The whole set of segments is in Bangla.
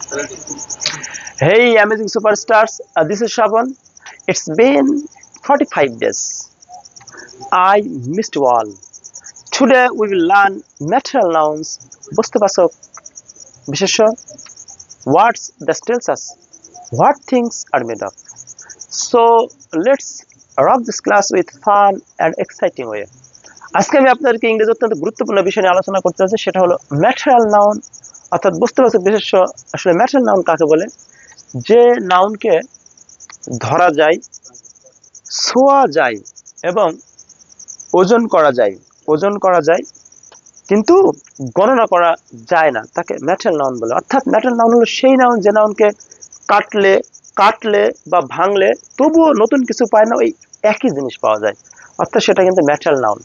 Hey, amazing superstars, this is Shravan. It's been 45 days. I missed you all. Today we will learn material nouns, বস্তুবাচক বিশেষ্য, words that tells us what things are made of. So let's rock this class with fun and exciting way. আজকে আমি আপনাদেরকে ইংরেজি অত্যন্ত গুরুত্বপূর্ণ বিষয় নিয়ে আলোচনা করতে যাচ্ছি, সেটা হলো ম্যাটেরিয়াল নাউন অর্থাৎ বস্তুবাচক বিশেষ্য। আসলে ম্যাটেরিয়াল নাউন কাকে বলে? যে নাউনকে ধরা যায়, ছোঁয়া যায় এবং ওজন করা যায় কিন্তু গণনা করা যায় না, তাকে ম্যাটেরিয়াল নাউন বলে। অর্থাৎ ম্যাটেরিয়াল নাউন হলো সেই নাউন যে নাউনকে কাটলে বা ভাঙলে তবুও নতুন কিছু পায় না, ওই একই জিনিস পাওয়া যায়, অর্থাৎ সেটা কিন্তু ম্যাটেরিয়াল নাউন।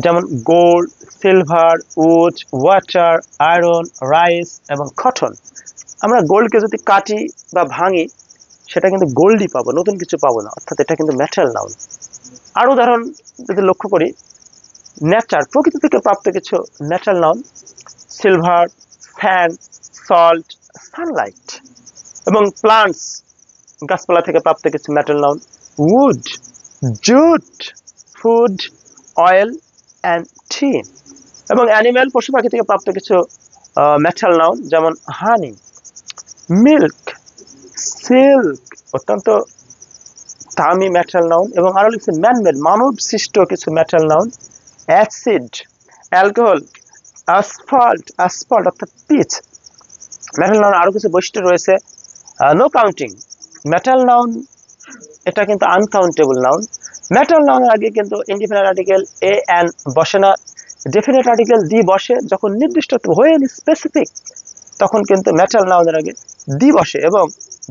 যেমন gold, silver, wood, water, iron, rice এবং কটন। আমরা গোল্ডকে যদি কাটি বা ভাঙি সেটা কিন্তু গোল্ডই পাবো, নতুন কিছু পাবো না, অর্থাৎ এটা কিন্তু ম্যাটেরিয়াল নাউন। আর উদাহরণ যদি লক্ষ্য করি, নেচার, প্রকৃতি থেকে প্রাপ্ত কিছু natural noun, silver, sand, salt, sunlight. এবং প্লান্টস, গাছপালা থেকে প্রাপ্ত কিছু natural noun, wood, jute, food, oil and tea. এবং অ্যানিম্যাল, পশু পাখি থেকে প্রাপ্ত কিছু ন্যাচারাল নাউন, যেমন হানি, মিল্ক, সিল্ক, অত্যন্ত দামি ন্যাচারাল নাউন। এবং আরো লিখছে ম্যানমেড, মানব সৃষ্ট কিছু natural noun, acid, alcohol, asphalt অর্থাৎ পিচ। ম্যাটেরিয়াল নাউন আরো কিছু বৈশিষ্ট্য রয়েছে। নো কাউন্টিং, ম্যাটেরিয়াল নাউন এটা কিন্তু আনকাউন্টেবল নাউন। ম্যাটেরিয়াল নাউনের আগে কিন্তু ইনডিফিনিট আর্টিকেল এ এন বসে না, ডেফিনিট আর্টিকেল দি বসে। যখন নির্দিষ্ট হয়ে স্পেসিফিক তখন কিন্তু ম্যাটেরিয়াল নাউনের আগে দি বসে, এবং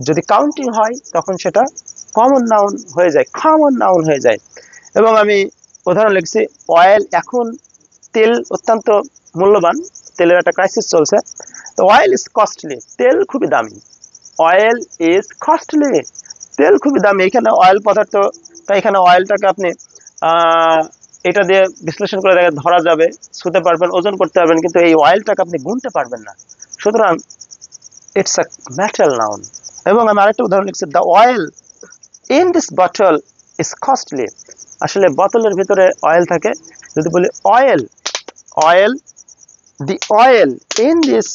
যদি কাউন্টিং হয় তখন সেটা কমন নাউন হয়ে যায়। এবং আমি উদাহরণ লিখছি, অয়েল, এখন তেল অত্যন্ত মূল্যবান, তেলের একটা ক্রাইসিস চলছে। তো অয়েল ইজ কস্টলি, তেল খুবই দামি। অয়েল ইজ কস্টলি, তেল খুবই দামি। এখানে অয়েল পদার্থ, তাই এখানে অয়েলটাকে আপনি এটা দিয়ে বিশ্লেষণ করে ধরা যাবে, ছুতে পারবেন, ওজন করতে পারবেন, কিন্তু এই অয়েলটাকে আপনি গুনতে পারবেন না। সুতরাং ইটস আ ম্যাটেরিয়াল নাউন। এবং আমি আরেকটা উদাহরণ লিখছি, the oil in this bottle is costly. আসলে বোতলের ভিতরে অয়েল থাকে। যদি বলি oil, the oil in this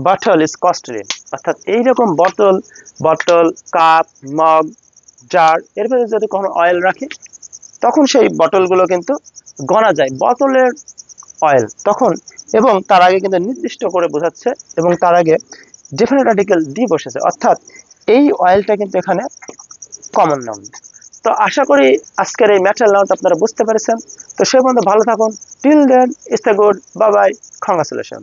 bottle is costly, অর্থাৎ এইরকম বটল, কাপ, মগ, জার, এর ভিতরে যদি কোনো অয়েল রাখি তখন সেই বটলগুলো কিন্তু গণা যায়, বোতলের অয়েল তখন। এবং তার আগে কিন্তু নির্দিষ্ট করে বোঝাচ্ছে, এবং তার আগে ডেফিনিট আর্টিকেল দি বসেছে, অর্থাৎ এই অয়েলটা কিন্তু এখানে কমন নাউন। তো আশা করি আজকের এই ম্যাটেরিয়াল নাউনটা আপনারা বুঝতে পেরেছেন। তো সে পর্যন্ত ভালো থাকুন। Till then, it's a good, bye bye, congratulation.